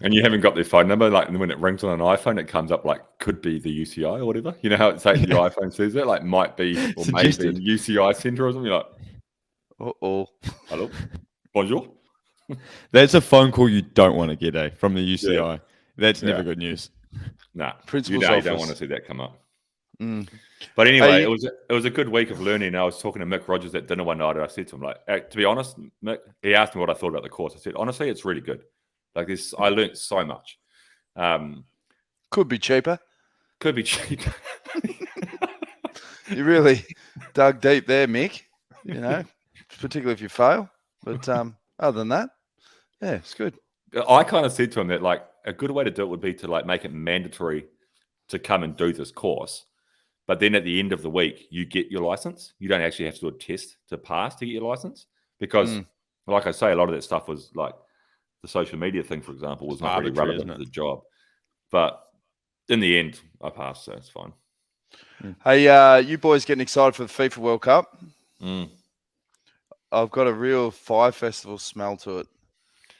And you haven't got their phone number. Like when it rings on an iPhone, it comes up like could be the UCI or whatever. You know how it says the iPhone says it, like might be or Suggested. maybe UCI Centre or something. You're like, hello, bonjour. That's a phone call you don't want to get, from the UCI. Yeah. That's never good news. Nah, Principal's you office. don't want to see that come up. Mm. But anyway, it was a good week of learning. I was talking to Mick Rogers at dinner one night, and I said to him, like, to be honest, Mick, he asked me what I thought about the course. I said, honestly, it's really good. Like this, I learned so much. Could be cheaper. Could be cheaper. You really dug deep there, Mick. You know, particularly if you fail. But other than that, yeah, it's good. I kind of said to him that like a good way to do it would be to like make it mandatory to come and do this course. But then at the end of the week, you get your license. You don't actually have to do a test to pass to get your license. Because, like I say, a lot of that stuff was like the social media thing, for example, was not really relevant to the job. But in the end, I passed, so it's fine. Hey, you boys getting excited for the FIFA World Cup? Mm. I've got a real Fire Festival smell to it.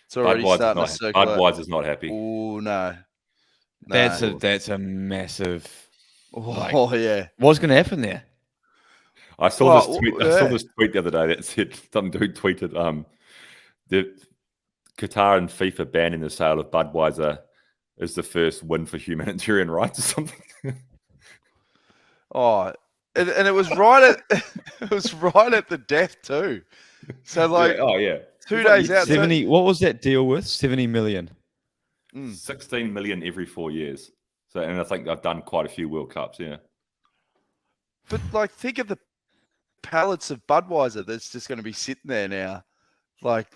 It's already starting to circulate. Budweiser's not happy. Oh, no. That's a massive... yeah. What's going to happen there? I saw this tweet. I saw this tweet the other day that said some dude tweeted the Qatar and FIFA banning the sale of Budweiser is the first win for humanitarian rights or something. And it was right at the death too. So like 2 days out. 70. What was that deal with? 70 million. 16 million every 4 years. So, and I think I've done quite a few World Cups, yeah. But like, think of the pallets of Budweiser that's just going to be sitting there now, like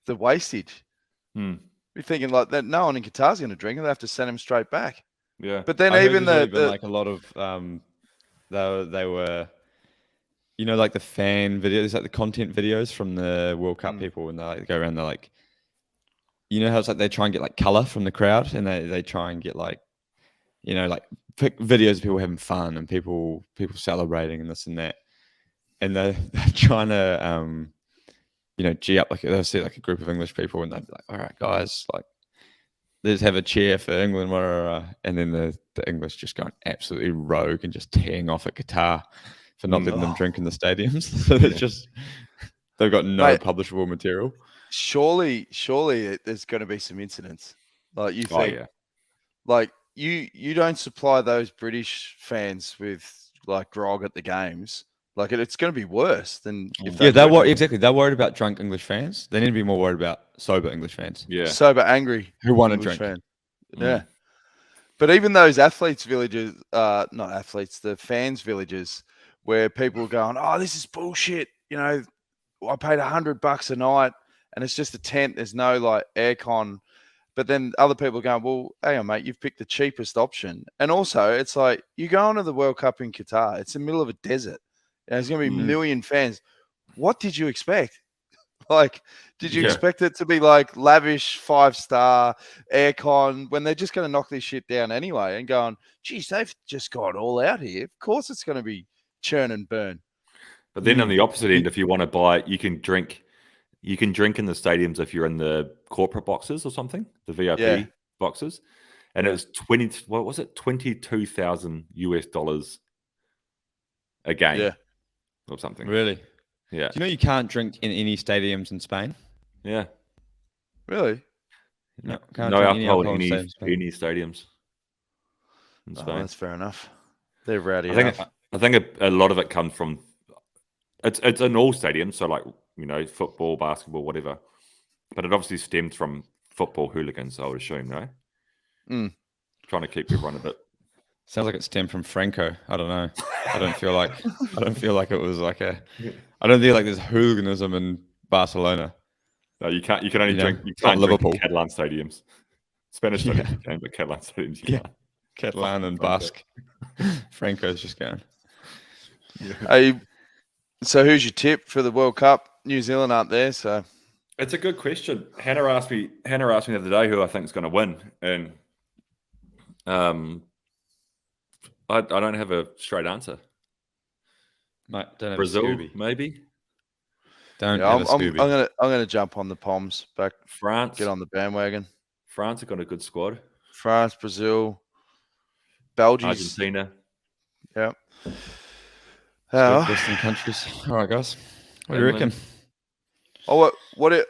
the wastage. You're thinking like that. No one in Qatar's going to drink it. They have to send them straight back. Yeah. But then even like a lot of they were, you know, like the fan videos, like the content videos from the World Cup people, and they like go around. They're like, you know how it's like they try and get like color from the crowd, and they try and get like, you know, like pick videos of people having fun and people celebrating and this and that. And they're trying to, you know, G up, like they'll see like a group of English people and they'll be like, all right, guys, like let's have a cheer for England. And then the English just going absolutely rogue and just tearing off at Qatar for not letting them drink in the stadiums. So it's just, they've got no publishable material. Surely there's going to be some incidents. Like you think, like, you don't supply those British fans with like grog at the games. Like it's going to be worse than if they're worried about drunk English fans. They need to be more worried about sober English fans. Yeah, sober, angry who want to English drink. Yeah, but even those athletes' villages, not athletes, the fans' villages, where people are going, "Oh, this is bullshit." You know, I paid $100 a night, and it's just a tent. There's no like aircon. But then other people are going, well, hang on, mate, you've picked the cheapest option. And also, it's like, you go on to the World Cup in Qatar. It's in the middle of a desert. And there's going to be a million fans. What did you expect? Like, did you expect it to be like lavish 5-star aircon when they're just going to knock this shit down anyway and going, geez, they've just gone all out here. Of course it's going to be churn and burn. But then on the opposite end, if you want to buy, you can drink you can drink in the stadiums if you're in the corporate boxes or something, the VIP Yeah. boxes, and it was what was it, $22,000 a game, Yeah. or something. Really? Yeah, Do you know you can't drink in any stadiums in Spain? yeah. Really? No, No can't drink any alcohol in alcohol in stadiums. any stadiums in Oh, Spain. that's fair enough. They're rowdy I enough. think a lot of it comes from it's in all stadiums, so like football, basketball, whatever. But it obviously stems from football hooligans, I would assume, no? Mm. Trying to keep everyone a bit. Sounds like it stemmed from Franco. I don't know. I don't feel like it was like a. I don't feel like there's hooliganism in Barcelona. No, you can't. You can only drink. You it's not can't drink Liverpool. in Catalan stadiums. Spanish stadiums you can, but Catalan stadiums you can't. Catalan and Basque. Franco's just going. So who's your tip for the World Cup? New Zealand aren't there, so It's a good question. Hannah asked me the other day who I think is going to win, and I don't have a straight answer. Mate, don't have Brazil, a Scooby. maybe. Don't yeah, have a Scooby. I'm gonna jump on the Poms back. France. Get on the bandwagon. France have got a good squad. France, Brazil, Belgium, Argentina. Yeah. Western countries. All right, guys. What do you reckon? I want to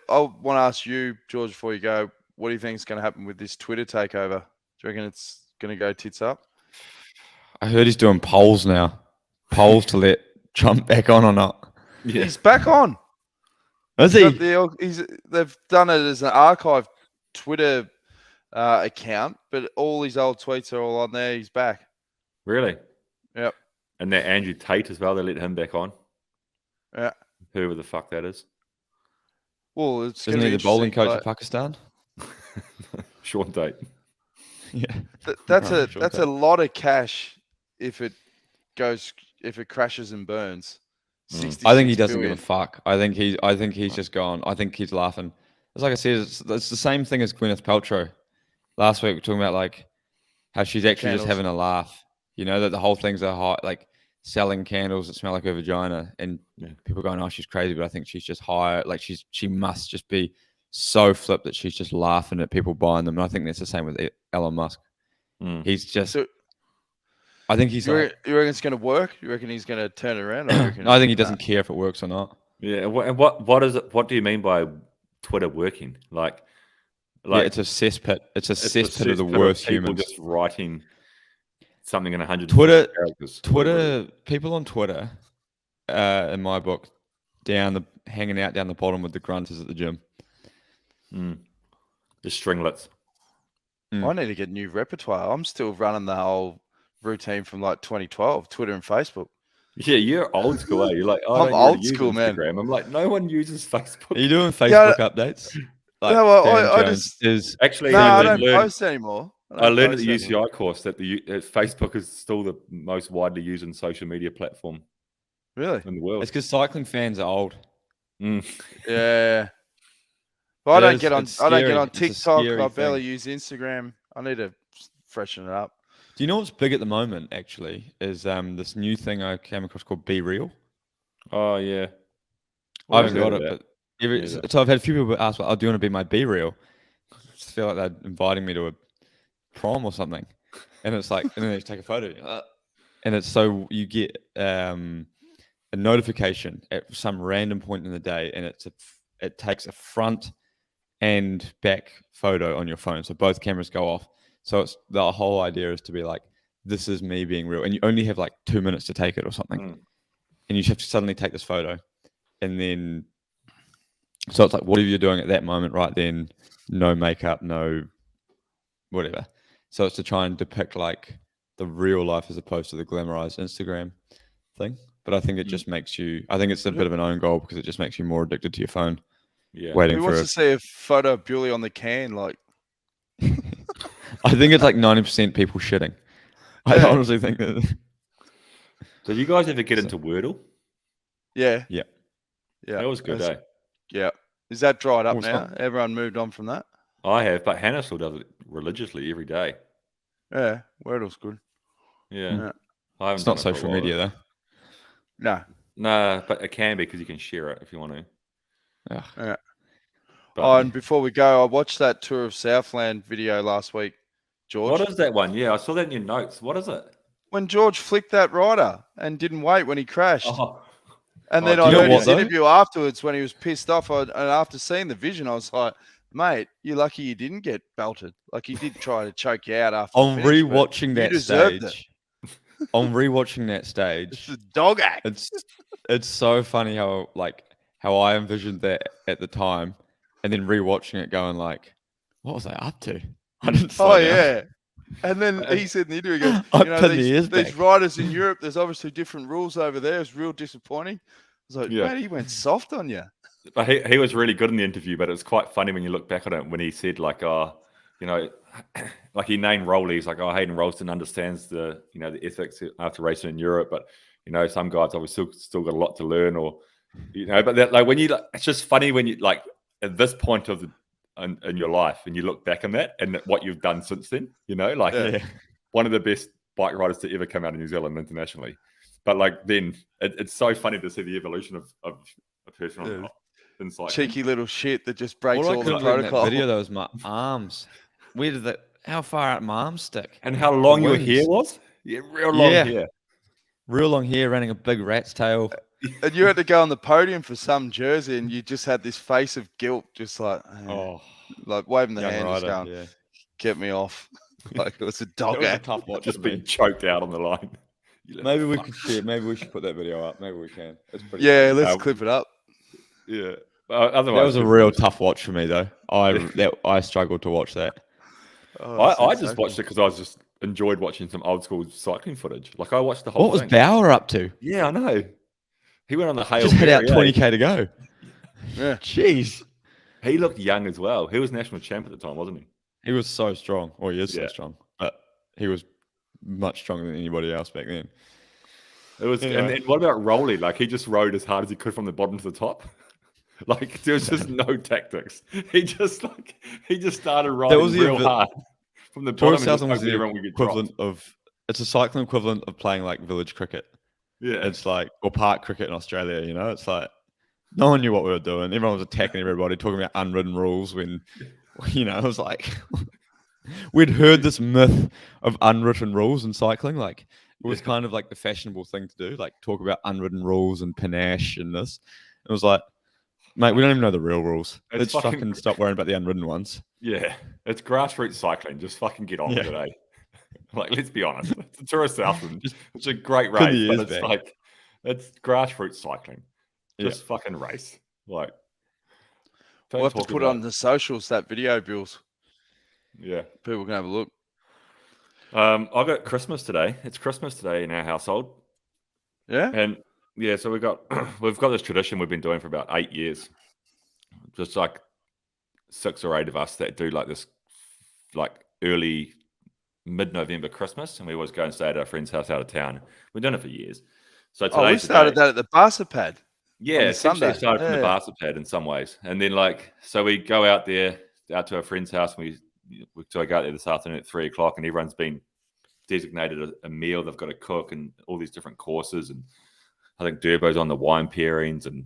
ask you, George, before you go. What do you think is going to happen with this Twitter takeover? Do you reckon it's going to go tits up? I heard he's doing polls now. Polls to let Trump back on or not. Yeah. He's back on. Is he? They've done it as an archive Twitter account, but all his old tweets are all on there. He's back. Really? Yep. And that Andrew Tate as well. They let him back on. Yeah. Whoever the fuck that is. Well, it's Isn't he the bowling coach of Pakistan? Sean Tate. Yeah. That's Right, a lot of cash if it crashes and burns. I think he 66 doesn't billion. give a fuck. I think he's just gone. I think he's laughing. It's like I said, it's the same thing as Gwyneth Paltrow. Last week we were talking about like how she's actually just Candles. having a laugh. You know, that the whole thing's a hot, like selling candles that smell like her vagina, and people going, "Oh, she's crazy," but I think she's just high. Like she must just be so flipped that she's just laughing at people buying them. And I think that's the same with Elon Musk. He's just. So, I think he's. you reckon it's going to work? You reckon he's going to turn it around? Or you reckon I think he doesn't care if it works or not. Yeah. What is it? What do you mean by Twitter working? Like Yeah, it's a cesspit. It's a cesspit of the worst people humans. just writing something in 100 characters. People on Twitter, in my book, hanging out down the bottom with the grunters at the gym. The stringlets. I need to get new repertoire. I'm still running the whole routine from like 2012, Twitter and Facebook. Yeah, you're old school. You're like, I'm old school, man. I'm like, no one uses Facebook. Are you doing Facebook updates? Like No, well, Dan I Jones just is Actually, no, I don't learned, post anymore. I learned at the UCI course that Facebook is still the most widely used social media platform Really? in the world. it's because cycling fans are old. Yeah. But I don't get on. it's I don't get scary. on It's a TikTok. scary I barely thing. use Instagram. I need to freshen it up. Do you know what's big at the moment? Actually, is this new thing I came across called Be Real. Oh yeah, I haven't heard got of it, that. but so I've had a few people ask, "Oh, do you want to be my Be Real?" I just feel like they're inviting me to a prom or something, and it's like, and then they just take a photo, and it's so you get a notification at some random point in the day, and it takes a front and back photo on your phone, so both cameras go off. So it's the whole idea is to be like, this is me being real, and you only have like 2 minutes to take it or something, and you have to suddenly take this photo, and then so it's like whatever you're doing at that moment right then, no makeup, no whatever. So it's to try and depict like the real life as opposed to the glamorized Instagram thing. But I think it just makes you. I think it's a bit of an own goal because it just makes you more addicted to your phone. Yeah, waiting Who for wants to see a photo of Bewley on the can? Like, I think it's like 90% people shitting. I honestly think that. So you guys ever get into Wordle? yeah, Yeah. That was good, eh? Yeah. Is that dried up Well, it's now? not- Everyone moved on from that. I have, but Hannah still does it religiously every day. Yeah, Wordle's good. Yeah, Yeah. I haven't It's done not it for a social while. media though. No. Nah, but it can be because you can share it if you want to. Ugh. Yeah. But, Oh, and before we go, I watched that Tour of Southland video last week, George. what is that one? Yeah, I saw that in your notes. What is it? When George flicked that rider and didn't wait when he crashed. Oh, And then do I you know heard what, his though? interview afterwards when he was pissed off. And after seeing the vision, I was like, mate, you're lucky you didn't get belted. Like, he did try to choke you out after On the finish, but rewatching you that deserved stage, on rewatching that It's stage, a dog act. it's so funny how I envisioned that at the time, and then rewatching it, going like, what was I up to? I didn't. Oh, slow down. yeah. And then he said in the interview, he goes, I you know, pinned the ears these back. riders in Europe, there's obviously different rules over there. It's real disappointing. I was like, Yeah. man, he went soft on you. but he was really good in the interview, but it's quite funny when you look back on it when he said like, you know, like he named Rowley. He's like, oh, Hayden Rolston understands the, you know, the ethics after racing in Europe, but you know, some guys obviously still got a lot to learn, or you know, but that, like when you, it's just funny when you like at this point of the in your life and you look back on that and what you've done since then, you know, like one of the best bike riders to ever come out of New Zealand internationally. But like then it's so funny to see the evolution of a person on inside. Cheeky little shit that just breaks All I all couldn't the believe in that protocol. video though was my arms. Where did that? How far out my arms stick? And how long your Wings. hair was? Yeah, real long hair. Real long hair, running a big rat's tail. And you had to go on the podium for some jersey, and you just had this face of guilt, just like, like waving the Young hand, just rider, going, yeah. get me off. Like it was a That dog was a act. tough watch. Just for me. being choked out on the line. Maybe we could share. Maybe we should put that video up. Maybe we can. It's pretty. Yeah, funny. let's clip it up. Yeah. That Otherwise, was a real tough watch for me though. I struggled to watch that. Oh, I just watched it because I was just enjoyed watching some old school cycling footage. Like I watched the whole What was thing. Bauer up to? Yeah, I know. He went on the Hale. Just hit out Berry, 20k to go. Yeah. Jeez. He looked young as well. He was national champ at the time, wasn't he? He was so strong. Or he is so Yeah. strong. But he was much stronger than anybody else back then. It was. Yeah. And what about Rowley? Like he just rode as hard as he could from the bottom to the top. Like there was just no tactics. He just started riding was the real evi- hard from the Tour bottom. of and just Southland was hoping the everyone would get dropped. equivalent of. It's a cycling equivalent of playing like village cricket. Yeah. It's like, or park cricket in Australia, you know? It's like, no one knew what we were doing. Everyone was attacking everybody, talking about unwritten rules when, you know, it was like, we'd heard this myth of unwritten rules in cycling. Like, it was kind of like the fashionable thing to do, like talk about unwritten rules and panache and this. It was like, mate, we don't even know the real rules. It's Let's fucking- fucking stop worrying about the unwritten ones. Yeah, it's grassroots cycling. Just fucking get on with it, eh? Like, let's be honest. It's the Tour of Southland. It's a great Put the race, ears but it's back. like, it's grassroots cycling. Yeah. Just fucking race. Like, We'll have to put on the socials that video, Bewls. Yeah. People can have a look. I got Christmas today. It's Christmas today in our household. Yeah? And yeah, so we've got this tradition we've been doing for about 8 years. Just like 6 or 8 of us that do like this like early mid-November Christmas, and we always go and stay at our friend's house out of town. We've done it for years. So Oh, we today's the started day. that at the Barca pad. Yeah, on essentially Sunday. it started from the Yeah. Barca pad in some ways. And then like, so we go out there, out to our friend's house, and so I go out there this afternoon at 3 o'clock, and everyone's been designated a meal they've got to cook and all these different courses. And I think Durbo's on the wine pairings and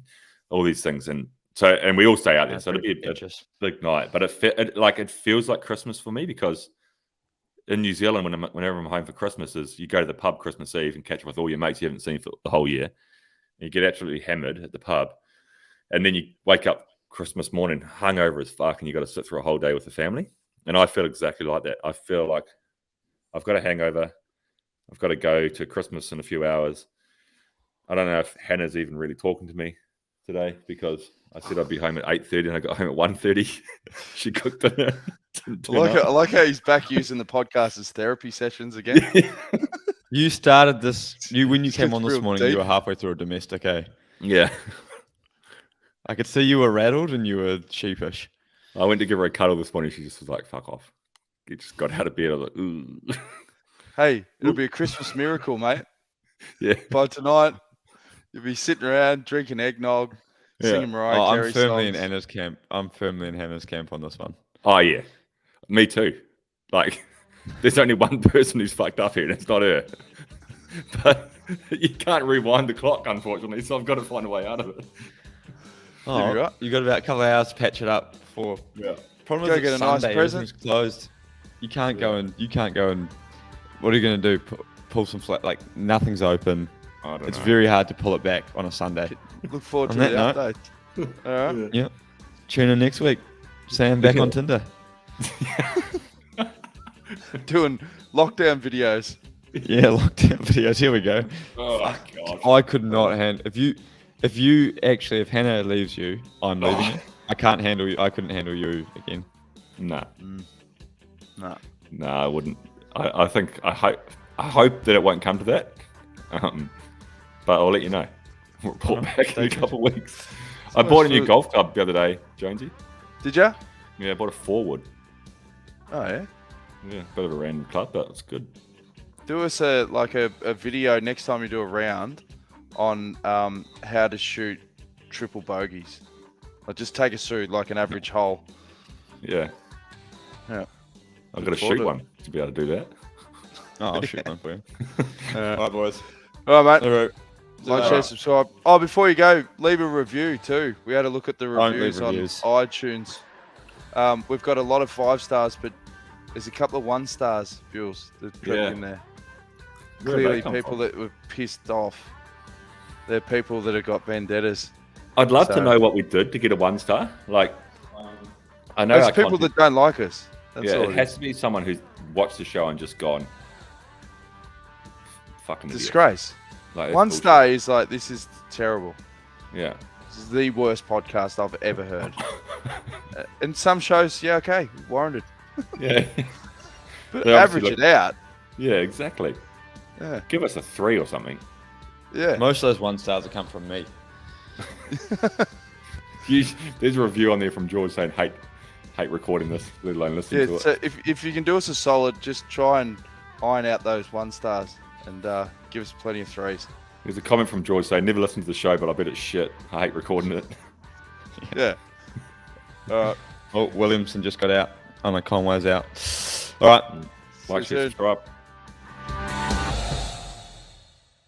all these things. And so, and we all stay out there. So it'll be a big night, but it feels like Christmas for me because in New Zealand, whenever I'm home for Christmas, is you go to the pub Christmas Eve and catch up with all your mates you haven't seen for the whole year. You get absolutely hammered at the pub, and then you wake up Christmas morning hungover as fuck, and you got to sit through a whole day with the family. And I feel exactly like that. I feel like I've got a hangover. I've got to go to Christmas in a few hours. I don't know if Hannah's even really talking to me today because I said I'd be home at 8:30 and I got home at 1:30. She cooked dinner. I like how he's back using the podcast as therapy sessions again. You started this, when you It's came on this real morning, deep. you were halfway through a domestic, eh? Yeah. I could see you were rattled and you were sheepish. I went to give her a cuddle this morning. She just was like, fuck off. She just got out of bed. I was like, ooh. Hey, it'll be a Christmas miracle, mate. Yeah. By tonight, you'll be sitting around drinking eggnog, singing Mariah Oh, Carey I'm firmly songs. in Anna's camp. I'm firmly in Hannah's camp on this one. Oh, yeah. Me too. Like, there's only one person who's fucked up here, and it's not her. But you can't rewind the clock, unfortunately, so I've got to find a way out of it. Oh, right. you got about a couple of hours to patch it up for. Yeah. Problem Go is get it's a nice Sunday, present. everything's closed. You can't go and. What are you going to do? Pull some flat? Like nothing's open. I don't It's know. very hard to pull it back on a Sunday. Look forward to On the that update. All right. Yep. Tune in next week. Sam back on Tinder. Doing lockdown videos. Yeah, lockdown videos. Here we go. Oh god. I could not handle if Hannah leaves you, I'm leaving you. I can't handle you. I couldn't handle you again. Nah. No. No, I wouldn't. I think I hope that it won't come to that. But I'll let you know. We'll report back in a couple of weeks. I bought a new golf club the other day, Jonesy. Did ya? Yeah, I bought a forward. Oh yeah. Yeah, bit of a random club, but it's good. Do us a video next time you do a round on how to shoot triple bogeys. Like just take us through like an average hole. Yeah. Yeah. I've got to shoot one to be able to do that. Oh, I'll shoot one for you. All All right, boys. right, mate. All right. Like, share, subscribe. Oh, before you go, leave a review too. We had a look at the Don't leave reviews on reviews. iTunes. We've got a lot of 5 stars, but there's a couple of 1 stars, Bewls, that got Yeah. in there. Where did Clearly, they come people from? that were pissed off. They're people that have got vendettas. I'd love to So- know what we did to get a 1 star. Like, I know There's our people content- that don't like us. That's yeah, all it it has is. to be someone who's watched the show and just gone fucking idiot. Disgrace. Like, it's 1 bullshit. star is like, this is terrible. Yeah. This is the worst podcast I've ever heard. And some shows, yeah, okay, warranted. Yeah. But They obviously average it out. Yeah, exactly. Yeah. Give us a 3 or something. Yeah. Most of those 1 stars have come from me. There's a review on there from George saying hate recording this, let alone listening to Yeah, it. so if you can do us a solid, just try and iron out those 1 stars and give us plenty of 3s. There's a comment from George saying, never listened to the show, but I bet it's shit. I hate recording it. Yeah. All right. Oh, Williamson just got out. Oh no, Conway's out. All right. Like, See you share, soon. subscribe.